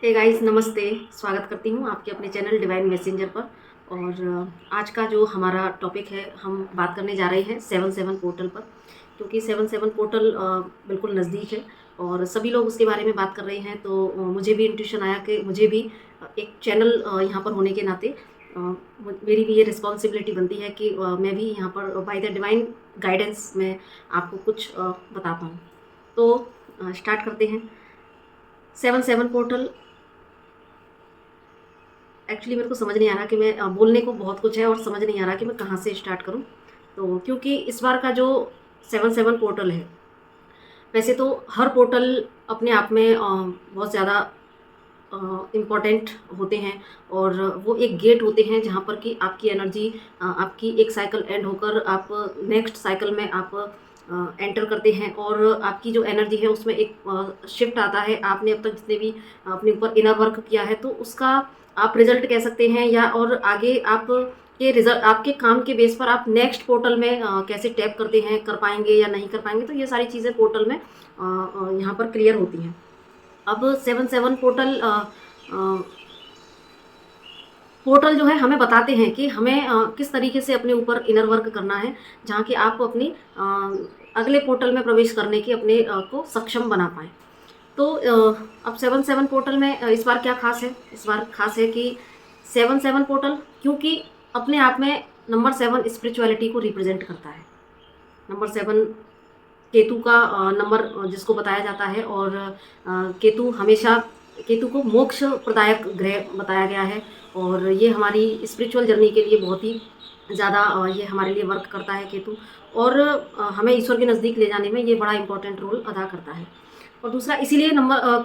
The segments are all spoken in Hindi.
हे गाइस, नमस्ते। स्वागत करती हूँ आपके अपने चैनल डिवाइन मैसेंजर पर। और आज का जो हमारा टॉपिक है, हम बात करने जा रहे हैं 7-7 पोर्टल पर, क्योंकि 7-7 पोर्टल बिल्कुल नज़दीक है और सभी लोग उसके बारे में बात कर रहे हैं। तो मुझे भी इंट्यूशन आया कि मुझे भी एक चैनल यहाँ पर होने के नाते मेरी भी ये रिस्पॉन्सिबिलिटी बनती है कि मैं भी यहाँ पर बाय द डिवाइन गाइडेंस में आपको कुछ बता पाऊँ। तो स्टार्ट करते हैं। 7-7 पोर्टल एक्चुअली मेरे को समझ नहीं आ रहा कि मैं बोलने को बहुत कुछ है और समझ नहीं आ रहा कि मैं कहाँ से स्टार्ट करूँ। तो क्योंकि इस बार का जो 7-7 पोर्टल है, वैसे तो हर पोर्टल अपने आप में बहुत ज़्यादा इम्पॉर्टेंट होते हैं और वो एक गेट होते हैं जहाँ पर कि आपकी एनर्जी आपकी एक साइकिल एंड होकर आप नेक्स्ट साइकिल में आप एंटर करते हैं और आपकी जो एनर्जी है उसमें एक शिफ्ट आता है। आपने अब तक जितने भी अपने ऊपर इनर वर्क किया है तो उसका आप रिजल्ट कह सकते हैं, या और आगे आप के रिजल्ट आपके काम के बेस पर आप नेक्स्ट पोर्टल में कैसे टैप करते हैं, कर पाएंगे या नहीं कर पाएंगे। तो ये सारी चीज़ें पोर्टल में यहाँ पर क्लियर होती हैं। अब 7-7 पोर्टल पोर्टल जो है हमें बताते हैं कि हमें किस तरीके से अपने ऊपर इनर वर्क करना है, जहाँ कि आप अपनी अगले पोर्टल में प्रवेश करने की अपने को सक्षम बना पाएँ। तो अब 7-7 पोर्टल में इस बार क्या खास है? इस बार खास है कि 7-7 पोर्टल, क्योंकि अपने आप में नंबर 7 स्पिरिचुअलिटी को रिप्रेजेंट करता है। नंबर 7 केतु का नंबर जिसको बताया जाता है, और केतु को मोक्ष प्रदायक ग्रह बताया गया है। और ये हमारी स्पिरिचुअल जर्नी के लिए बहुत ही ज़्यादा ये हमारे लिए वर्क करता है केतु, और हमें ईश्वर के नज़दीक ले जाने में ये बड़ा इंपॉर्टेंट रोल अदा करता है। और दूसरा इसीलिए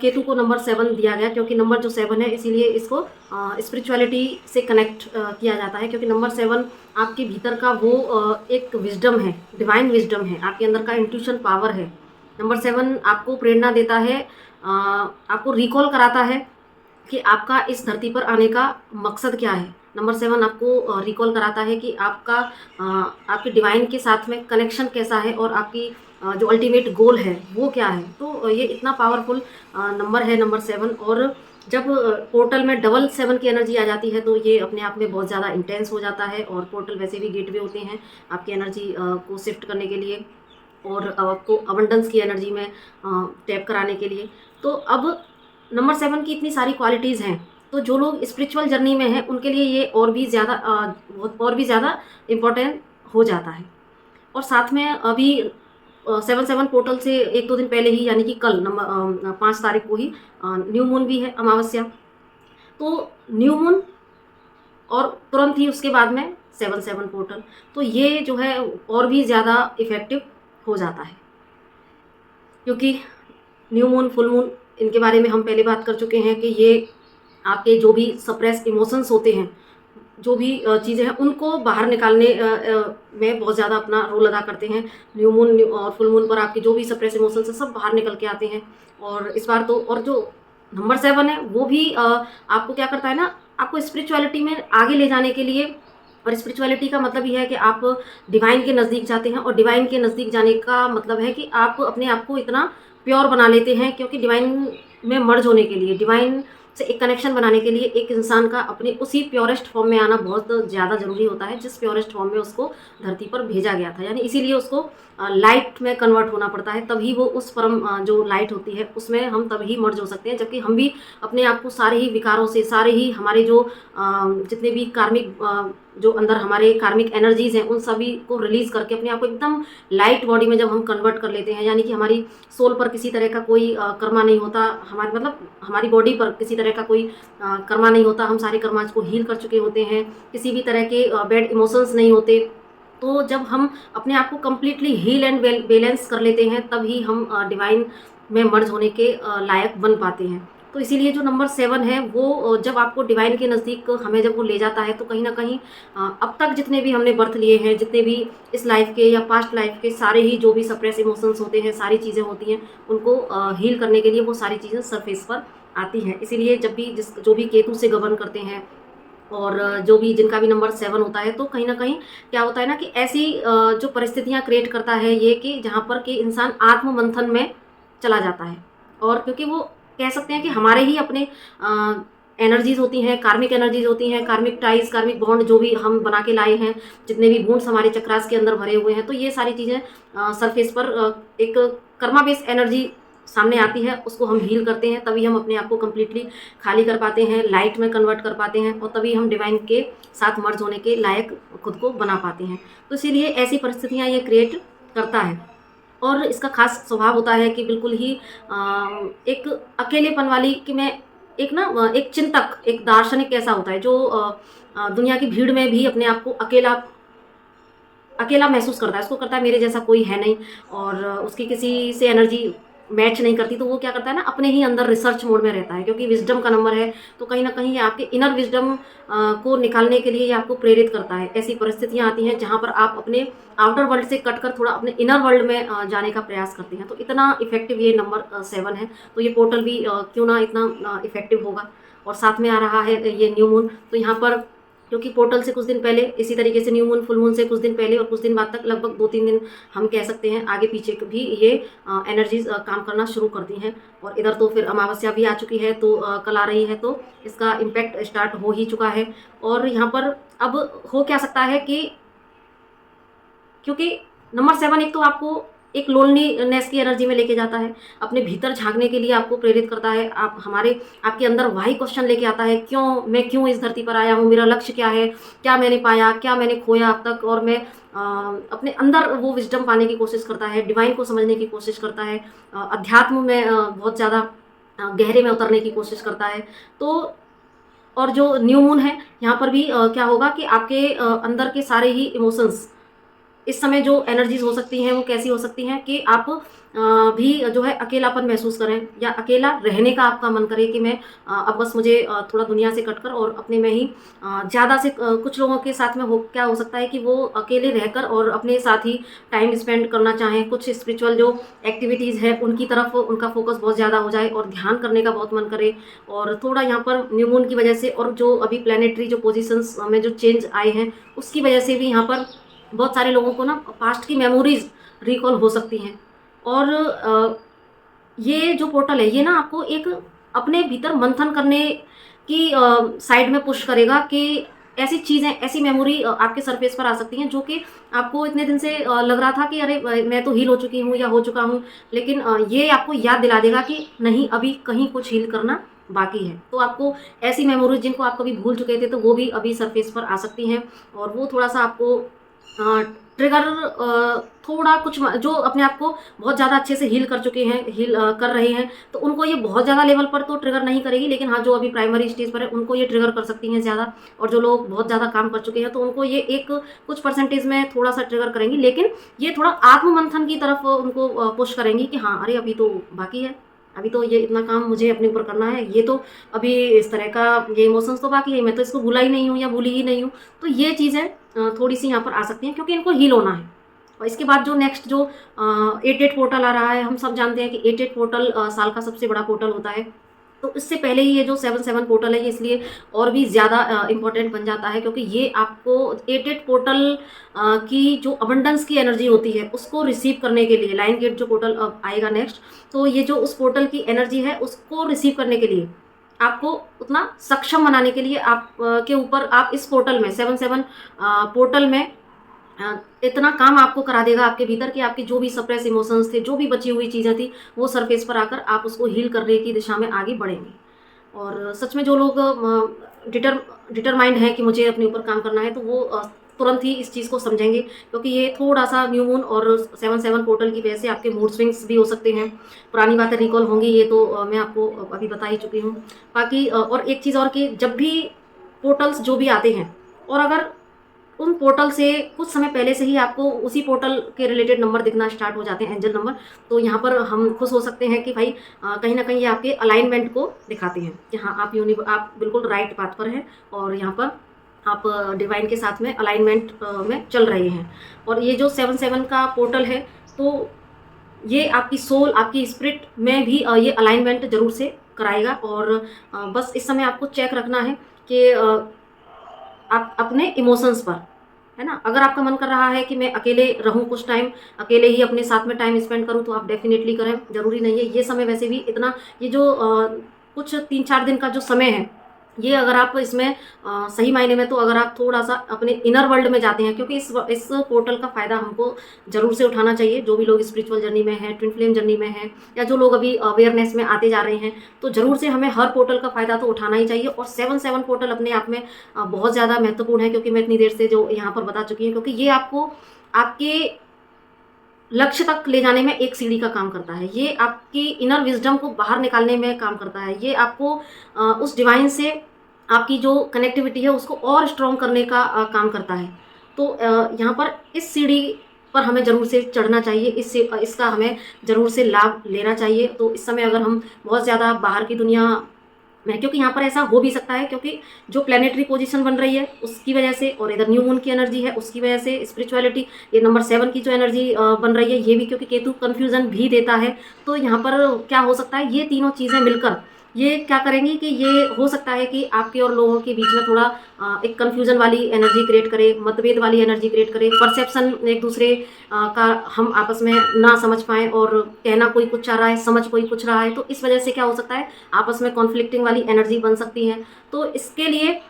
केतु को नंबर 7 दिया गया, क्योंकि नंबर जो 7 है इसीलिए इसको स्पिरिचुअलिटी से कनेक्ट किया जाता है, क्योंकि नंबर 7 आपके भीतर का वो एक विजडम है, डिवाइन विजडम है, आपके अंदर का इंट्यूशन पावर है। नंबर 7 आपको प्रेरणा देता है, आपको रिकॉल कराता है कि आपका इस धरती पर आने का मकसद क्या है। नंबर 7 आपको रिकॉल कराता है कि आपके डिवाइन के साथ में कनेक्शन कैसा है, और आपकी जो अल्टीमेट गोल है वो क्या है। तो ये इतना पावरफुल नंबर है नंबर 7। और जब पोर्टल में डबल 7 की एनर्जी आ जाती है तो ये अपने आप में बहुत ज़्यादा इंटेंस हो जाता है। और पोर्टल वैसे भी गेटवे होते हैं आपकी एनर्जी को शिफ्ट करने के लिए और आपको अबंडेंस की एनर्जी में टैप कराने के लिए। तो अब नंबर 7 की इतनी सारी क्वालिटीज़ हैं, तो जो लोग स्पिरिचुअल जर्नी में हैं उनके लिए ये और भी ज़्यादा इम्पोर्टेंट हो जाता है। और साथ में अभी 7-7 पोर्टल से 1-2 दिन पहले ही, यानी कि कल नंबर 5 तारीख को ही न्यू मून भी है, अमावस्या। तो न्यू मून और तुरंत ही उसके बाद में 7-7 पोर्टल, तो ये जो है और भी ज़्यादा इफ़ेक्टिव हो जाता है, क्योंकि न्यू मून, फुल मून, इनके बारे में हम पहले बात कर चुके हैं कि ये आपके जो भी सप्रेस इमोशंस होते हैं, जो भी चीज़ें हैं उनको बाहर निकालने में बहुत ज़्यादा अपना रोल अदा करते हैं। न्यू मून और फुल मून पर आपके जो भी सप्रेस इमोशंस हैं सब बाहर निकल के आते हैं। और इस बार तो, और जो नंबर 7 है वो भी आपको क्या करता है ना, आपको स्पिरिचुअलिटी में आगे ले जाने के लिए। और स्पिरिचुअलिटी का मतलब ये है कि आप डिवाइन के नज़दीक जाते हैं, और डिवाइन के नज़दीक जाने का मतलब है कि आप अपने आप को इतना प्योर बना लेते हैं, क्योंकि डिवाइन में मर्ज होने के लिए, डिवाइन से एक कनेक्शन बनाने के लिए एक इंसान का अपने उसी प्योरेस्ट फॉर्म में आना बहुत ज़्यादा ज़रूरी होता है, जिस प्योरेस्ट फॉर्म में उसको धरती पर भेजा गया था। यानी इसीलिए उसको लाइट में कन्वर्ट होना पड़ता है, तभी वो उस परम जो लाइट होती है उसमें हम तभी मर्ज हो सकते हैं। जबकि हम भी अपने आप को सारे ही विकारों से, सारे ही हमारे जो जितने भी कार्मिक जो अंदर हमारे कार्मिक एनर्जीज़ हैं उन सभी को रिलीज़ करके अपने आप को एकदम लाइट बॉडी में जब हम कन्वर्ट कर लेते हैं, यानी कि हमारी सोल पर किसी तरह का कोई कर्मा नहीं होता, हमारे मतलब हमारी बॉडी पर किसी तरह का कोई कर्मा नहीं होता, हम सारे कर्माज को हील कर चुके होते हैं, किसी भी तरह के बैड इमोशंस नहीं होते। तो जब हम अपने आप को कम्प्लीटली हील एंड बैलेंस कर लेते हैं, तभी हम डिवाइन में मर्ज होने के लायक बन पाते हैं। तो इसीलिए जो नंबर 7 है वो जब आपको डिवाइन के नज़दीक हमें जब वो ले जाता है, तो कहीं ना कहीं अब तक जितने भी हमने बर्थ लिए हैं, जितने भी इस लाइफ के या पास्ट लाइफ के सारे ही जो भी सप्रेस इमोशंस होते हैं, सारी चीज़ें होती हैं, उनको हील करने के लिए वो सारी चीज़ें सरफेस पर आती हैं। इसीलिए जब भी जो भी केतु से गवर्न करते हैं और जो भी जिनका भी नंबर 7 होता है, तो कहीं ना कहीं क्या होता है ना कि ऐसी जो परिस्थितियाँ क्रिएट करता है ये, कि जहाँ पर कि इंसान आत्म मंथन में चला जाता है। और क्योंकि वो कह सकते हैं कि हमारे ही अपने एनर्जीज होती हैं, कार्मिक एनर्जीज होती हैं, कार्मिक टाइज, कार्मिक बॉन्ड जो भी हम बना के लाए हैं, जितने भी बूंड्स हमारे चक्रास के अंदर भरे हुए हैं, तो ये सारी चीज़ें सरफेस पर एक कर्मा बेस्ड एनर्जी सामने आती है, उसको हम हील करते हैं, तभी हम अपने आप को कम्प्लीटली खाली कर पाते हैं, लाइट में कन्वर्ट कर पाते हैं, और तभी हम डिवाइन के साथ मर्ज होने के लायक खुद को बना पाते हैं। तो इसीलिए ऐसी परिस्थितियाँ ये क्रिएट करता है। और इसका खास स्वभाव होता है कि बिल्कुल ही एक अकेलेपन वाली, कि मैं एक चिंतक, एक दार्शनिक ऐसा होता है जो दुनिया की भीड़ में भी अपने आप को अकेला अकेला महसूस करता है। उसको करता है मेरे जैसा कोई है नहीं, और उसकी किसी से एनर्जी मैच नहीं करती, तो वो क्या करता है ना, अपने ही अंदर रिसर्च मोड में रहता है, क्योंकि विजडम का नंबर है, तो कहीं ना कहीं ये आपके इनर विजडम को निकालने के लिए ये आपको प्रेरित करता है। ऐसी परिस्थितियां आती हैं जहां पर आप अपने आउटर वर्ल्ड से कट कर थोड़ा अपने इनर वर्ल्ड में जाने का प्रयास करते हैं। तो इतना इफेक्टिव ये नंबर 7 है। तो ये पोर्टल भी क्यों ना इतना इफेक्टिव होगा। और साथ में आ रहा है ये न्यू मून, तो यहाँ पर क्योंकि पोर्टल से कुछ दिन पहले, इसी तरीके से न्यू मून, फुल मून से कुछ दिन पहले और कुछ दिन बाद तक, लगभग 2-3 दिन हम कह सकते हैं आगे पीछे भी ये एनर्जीज काम करना शुरू करती हैं। और इधर तो फिर अमावस्या भी आ चुकी है, तो कल आ रही है, तो इसका इम्पैक्ट स्टार्ट हो ही चुका है। और यहाँ पर अब हो क्या सकता है कि क्योंकि नंबर 7 एक तो आपको एक लोनलीनेस की एनर्जी में लेके जाता है, अपने भीतर झांकने के लिए आपको प्रेरित करता है। आपके अंदर वही क्वेश्चन लेके आता है, क्यों इस धरती पर आया हूँ, मेरा लक्ष्य क्या है, क्या मैंने पाया, क्या मैंने खोया अब तक। और मैं अपने अंदर वो विजडम पाने की कोशिश करता है, डिवाइन को समझने की कोशिश करता है, अध्यात्म में बहुत ज़्यादा गहरे में उतरने की कोशिश करता है। तो और जो न्यू मून है यहाँ पर भी क्या होगा कि आपके अंदर के सारे ही इमोशंस, इस समय जो एनर्जीज हो सकती हैं वो कैसी हो सकती हैं कि आप भी जो है अकेलापन महसूस करें, या अकेला रहने का आपका मन करे कि मैं अब बस मुझे थोड़ा दुनिया से कटकर और अपने में ही ज़्यादा से कुछ लोगों के साथ में क्या हो सकता है कि वो अकेले रहकर और अपने साथ ही टाइम स्पेंड करना चाहें। कुछ स्पिरिचुअल जो एक्टिविटीज़ है उनकी तरफ उनका फोकस बहुत ज़्यादा हो जाए और ध्यान करने का बहुत मन करे। और थोड़ा यहाँ पर न्यू मून की वजह से और जो अभी प्लानिटरी जो पोजिशंस में जो चेंज आए हैं उसकी वजह से भी यहाँ पर बहुत सारे लोगों को ना पास्ट की मेमोरीज रिकॉल हो सकती हैं। और ये जो पोर्टल है ये ना आपको एक अपने भीतर मंथन करने की साइड में पुश करेगा कि ऐसी चीज़ें, ऐसी मेमोरी आपके सरफेस पर आ सकती हैं जो कि आपको इतने दिन से लग रहा था कि अरे मैं तो हील हो चुकी हूँ या हो चुका हूँ, लेकिन ये आपको याद दिला देगा कि नहीं, अभी कहीं कुछ हील करना बाकी है। तो आपको ऐसी मेमोरीज जिनको आप कभी भूल चुके थे तो वो भी अभी सरफेस पर आ सकती हैं, और वो थोड़ा सा आपको ट्रिगर थोड़ा कुछ जो अपने आप को बहुत ज़्यादा अच्छे से हील कर चुके हैं, हील कर रहे हैं, तो उनको ये बहुत ज़्यादा लेवल पर तो ट्रिगर नहीं करेगी, लेकिन हाँ जो अभी प्राइमरी स्टेज पर है उनको ये ट्रिगर कर सकती हैं ज़्यादा। और जो लोग बहुत ज़्यादा काम कर चुके हैं तो उनको ये एक कुछ परसेंटेज में थोड़ा सा ट्रिगर करेंगी, लेकिन ये थोड़ा आत्ममंथन की तरफ उनको पुश करेंगी कि हाँ अरे अभी तो बाकी है, अभी तो ये इतना काम मुझे अपने ऊपर करना है, ये तो अभी इस तरह का ये इमोशंस तो बाकी है, मैं तो इसको भूला ही नहीं हूँ या भूली ही नहीं हूँ। तो ये चीज़ें थोड़ी सी यहाँ पर आ सकती हैं क्योंकि इनको हील होना है। और इसके बाद जो नेक्स्ट जो 8-8 पोर्टल आ रहा है, हम सब जानते हैं कि 8-8 पोर्टल साल का सबसे बड़ा पोर्टल होता है। तो इससे पहले ही ये जो 7-7 पोर्टल है ये इसलिए और भी ज़्यादा इम्पोर्टेंट बन जाता है क्योंकि ये आपको 8-8 पोर्टल की जो अबंडेंस की एनर्जी होती है उसको रिसीव करने के लिए, लाइन गेट जो पोर्टल अब आएगा नेक्स्ट, तो ये जो उस पोर्टल की एनर्जी है उसको रिसीव करने के लिए आपको उतना सक्षम बनाने के लिए आप के ऊपर आप इस पोर्टल में 7-7 पोर्टल में इतना काम आपको करा देगा आपके भीतर कि आपके जो भी सप्रेस इमोशंस थे, जो भी बची हुई चीज़ें थी, वो सरफेस पर आकर आप उसको हील करने की दिशा में आगे बढ़ेंगे। और सच में जो लोग डिटरमाइंड हैं कि मुझे अपने ऊपर काम करना है तो वो तुरंत ही इस चीज़ को समझेंगे क्योंकि ये थोड़ा सा न्यू मून और 7-7 पोर्टल की वजह से आपके मूड स्विंग्स भी हो सकते हैं, पुरानी बातें रिकॉल होंगी, ये तो मैं आपको अभी बता ही चुकी हूँ। बाकी और एक चीज़ और कि जब भी पोर्टल्स जो भी आते हैं और अगर उन पोर्टल से कुछ समय पहले से ही आपको उसी पोर्टल के रिलेटेड नंबर दिखना स्टार्ट हो जाते हैं, एंजल नंबर, तो यहाँ पर हम खुश हो सकते हैं कि भाई कहीं ना कहीं ये आपके अलाइनमेंट को दिखाते हैं कि हाँ आप बिल्कुल राइट पाथ पर हैं और यहाँ पर आप डिवाइन के साथ में अलाइनमेंट में चल रहे हैं। और ये जो 7-7 का पोर्टल है तो ये आपकी सोल, आपकी स्पिरिट में भी ये अलाइनमेंट जरूर से कराएगा। और बस इस समय आपको चेक रखना है कि आप अपने इमोशंस पर है ना? अगर आपका मन कर रहा है कि मैं अकेले रहूँ कुछ टाइम, अकेले ही अपने साथ में टाइम स्पेंड करूँ, तो आप डेफ़िनेटली करें, ज़रूरी नहीं है। ये समय वैसे भी इतना, ये जो कुछ 3-4 दिन का जो समय है, ये अगर आप इसमें सही मायने में तो अगर आप थोड़ा-सा अपने इनर वर्ल्ड में जाते हैं, क्योंकि इस पोर्टल का फ़ायदा हमको ज़रूर से उठाना चाहिए, जो भी लोग स्पिरिचुअल जर्नी में हैं, ट्विन फ्लेम जर्नी में हैं, या जो लोग अभी अवेयरनेस में आते जा रहे हैं, तो ज़रूर से हमें हर पोर्टल का फ़ायदा तो उठाना ही चाहिए। और 7-7 पोर्टल अपने आप में बहुत ज़्यादा महत्वपूर्ण है, क्योंकि मैं इतनी देर से जो यहाँ पर बता चुकी हूँ, क्योंकि ये आपको आपके लक्ष्य तक ले जाने में एक सीढ़ी का काम करता है। ये आपकी इनर विज़डम को बाहर निकालने में काम करता है। ये आपको उस डिवाइन से आपकी जो कनेक्टिविटी है उसको और स्ट्रॉन्ग करने का काम करता है। तो यहाँ पर इस सीढ़ी पर हमें ज़रूर से चढ़ना चाहिए, इसका हमें ज़रूर से लाभ लेना चाहिए। तो इस समय अगर हम बहुत ज़्यादा बाहर की दुनिया में, क्योंकि यहाँ पर ऐसा हो भी सकता है, क्योंकि जो प्लैनेटरी पोजीशन बन रही है उसकी वजह से, और इधर न्यू मून की एनर्जी है उसकी वजह से स्पिरिचुअलिटी, ये नंबर 7 की जो एनर्जी बन रही है, ये भी क्योंकि केतु कन्फ्यूज़न भी देता है। तो यहाँ पर क्या हो सकता है, ये तीनों चीज़ें मिलकर ये क्या करेंगी कि ये हो सकता है कि आपके और लोगों के बीच में थोड़ा एक कन्फ्यूज़न वाली एनर्जी क्रिएट करे, मतभेद वाली एनर्जी क्रिएट करे, परसेप्शन एक दूसरे का हम आपस में ना समझ पाएँ, और कहना कोई कुछ चाह रहा है, समझ कोई कुछ रहा है, तो इस वजह से क्या हो सकता है, आपस में कॉन्फ्लिक्टिंग वाली एनर्जी बन सकती है। तो इसके लिए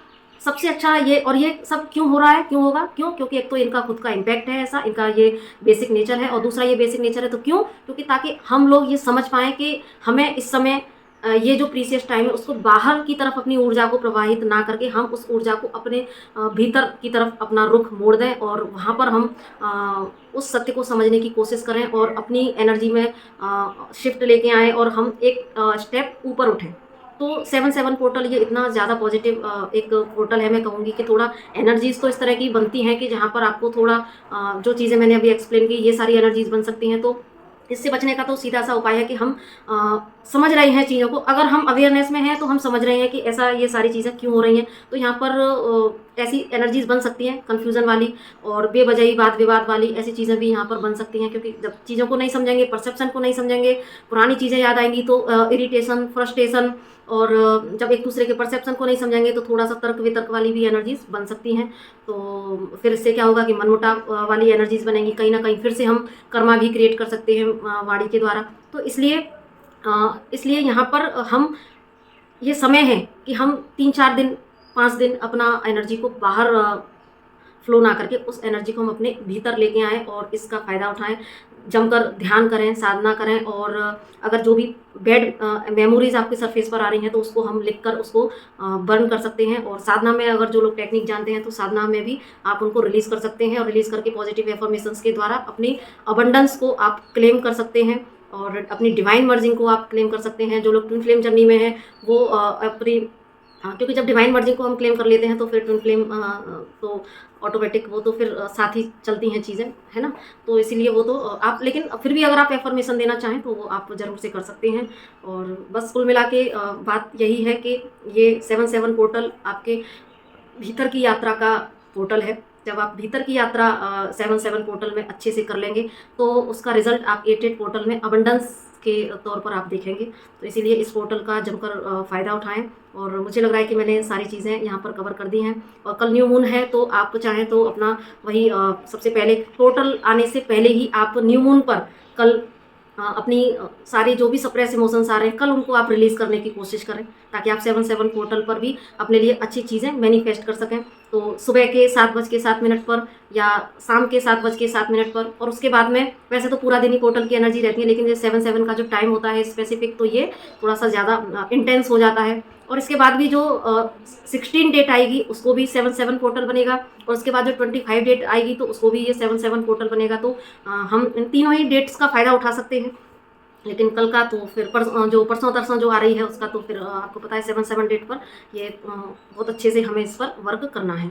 सबसे अच्छा ये, और ये सब क्यों हो रहा है, क्यों होगा, क्यों? क्योंकि एक तो इनका खुद का इम्पैक्ट है ऐसा, इनका ये बेसिक नेचर है, और दूसरा ये बेसिक नेचर है तो क्यों? क्योंकि ताकि हम लोग ये समझ पाएँ कि हमें इस समय ये जो प्रीशियस टाइम है उसको बाहर की तरफ अपनी ऊर्जा को प्रवाहित ना करके हम उस ऊर्जा को अपने भीतर की तरफ अपना रुख मोड़ दें, और वहाँ पर हम उस सत्य को समझने की कोशिश करें, और अपनी एनर्जी में शिफ्ट लेके आएँ, और हम एक स्टेप ऊपर उठें। तो 7-7 पोर्टल ये इतना ज़्यादा पॉजिटिव एक पोर्टल है। मैं कहूँगी कि थोड़ा एनर्जीज़ तो इस तरह की बनती हैं कि जहाँ पर आपको थोड़ा जो चीज़ें मैंने अभी एक्सप्लेन की, ये सारी एनर्जीज़ बन सकती हैं। तो इससे बचने का तो सीधा-सा उपाय है कि हम समझ रहे हैं चीज़ों को। अगर हम अवेयरनेस में हैं तो हम समझ रहे हैं कि ऐसा ये सारी चीज़ें क्यों हो रही हैं। तो यहाँ पर ऐसी एनर्जीज़ बन सकती हैं कन्फ्यूज़न वाली, और बेवजही वाद-विवाद वाली ऐसी चीज़ें भी यहाँ पर बन सकती हैं, क्योंकि जब चीज़ों को नहीं समझेंगे, परसेप्शन को नहीं समझेंगे, पुरानी चीज़ें याद आएँगी, तो इरिटेशन, फ्रस्ट्रेशन, और जब एक दूसरे के परसेप्शन को नहीं समझेंगे तो थोड़ा-सा तर्क-वितर्क वाली भी एनर्जीज़ बन सकती हैं। तो फिर इससे क्या होगा कि मनमुटाव वाली एनर्जीज़ बनेंगी, कहीं न कहीं फिर से हम कर्मा भी क्रिएट कर सकते हैं वाणी के द्वारा। तो इसलिए यहाँ पर हम, ये समय है कि हम 3-4 दिन, 5 दिन अपना एनर्जी को बाहर फ्लो ना करके उस एनर्जी को हम अपने भीतर लेके आएँ, और इसका फ़ायदा उठाएँ। जमकर ध्यान करें, साधना करें, और अगर जो भी बैड मेमोरीज़ आपके सरफेस पर आ रही हैं तो उसको हम लिख कर उसको बर्न कर सकते हैं। और साधना में अगर जो लोग टेक्निक जानते हैं तो साधना में भी आप उनको रिलीज़ कर सकते हैं, और रिलीज़ करके पॉजिटिव एफर्मेशंस के द्वारा अपनी अबंडेंस को आप क्लेम कर सकते हैं, और अपनी डिवाइन मर्जिंग को आप क्लेम कर सकते हैं। जो लोग ट्विन फ्लेम जर्नी में हैं वो अपनी, हाँ, क्योंकि जब डिवाइन मर्जिंग को हम क्लेम कर लेते हैं तो फिर ट्विन फ्लेम तो ऑटोमेटिक वो तो फिर साथ ही चलती हैं चीज़ें, है ना? तो इसीलिए वो तो आप, लेकिन फिर भी अगर आप एफर्मेशन देना चाहें तो वो आप ज़रूर से कर सकते हैं। और बस कुल मिला के बात यही है कि ये 7-7 पोर्टल आपके भीतर की यात्रा का पोर्टल है। जब आप भीतर की यात्रा 7-7 पोर्टल में अच्छे से कर लेंगे तो उसका रिज़ल्ट आप 8-8 पोर्टल में अबंडेंस के तौर पर आप देखेंगे। तो इसीलिए इस पोर्टल का जमकर फ़ायदा उठाएँ, और मुझे लग रहा है कि मैंने सारी चीज़ें यहाँ पर कवर कर दी हैं। और कल न्यू मून है तो आप चाहें तो अपना वही सबसे पहले पोर्टल आने से पहले ही आप न्यू मून पर कल अपनी सारी जो भी सप्रेस इमोशंस आ रहे हैं कल उनको आप रिलीज़ करने की कोशिश करें, ताकि आप 7-7 पोर्टल पर भी अपने लिए अच्छी चीज़ें मैनिफेस्ट कर सकें। तो सुबह के 7:07 पर या शाम के 7:07 पर, और उसके बाद में वैसे तो पूरा दिन ही पोर्टल की एनर्जी रहती है, लेकिन ये 7-7 का जो टाइम होता है स्पेसिफिक, तो ये थोड़ा सा ज़्यादा इंटेंस हो जाता है। और इसके बाद भी जो 16 डेट आएगी उसको भी 7-7 पोर्टल बनेगा, और उसके बाद जो 25 डेट आएगी तो उसको भी ये 7-7 पोर्टल बनेगा। तो हम इन तीनों ही डेट्स का फ़ायदा उठा सकते हैं। लेकिन कल का तो फिर जो परसों तरसों जो आ रही है उसका तो फिर आपको पता है 7-7 डेट पर ये बहुत अच्छे से हमें इस पर वर्क करना है।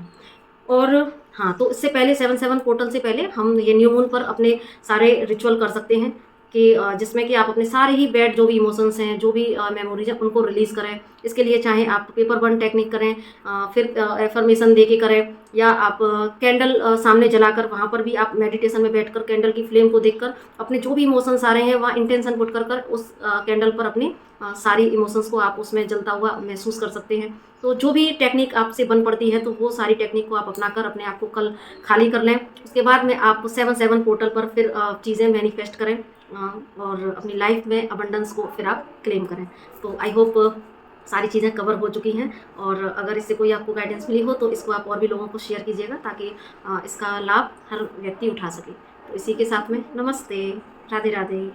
और हाँ, तो इससे पहले 7-7 पोर्टल से पहले हम ये न्यू मून पर अपने सारे रिचुअल कर सकते हैं। कि जिसमें कि आप अपने सारे ही बैड जो भी इमोशंस हैं, जो भी मेमोरीज हैं, उनको रिलीज़ करें। इसके लिए चाहे आप पेपर बर्न टेक्निक करें, फिर एफर्मेशन दे के करें, या आप कैंडल सामने जलाकर वहाँ पर भी आप मेडिटेशन में बैठकर कैंडल की फ्लेम को देखकर अपने जो भी इमोशंस आ रहे हैं वहाँ इंटेंशन पुट कर उस कैंडल पर अपनी सारी इमोशंस को आप उसमें जलता हुआ महसूस कर सकते हैं। तो जो भी टेक्निक आपसे बन पड़ती है तो वो सारी टेक्निक को आप अपनाकर अपने आप को कल खाली कर लें। उसके बाद में आप 7/7 पोर्टल पर फिर चीज़ें मैनिफेस्ट करें, और अपनी लाइफ में अबंडेंस को फिर आप क्लेम करें। तो आई होप सारी चीज़ें कवर हो चुकी हैं, और अगर इससे कोई आपको गाइडेंस मिली हो तो इसको आप और भी लोगों को शेयर कीजिएगा, ताकि इसका लाभ हर व्यक्ति उठा सके। तो इसी के साथ में नमस्ते, राधे राधे।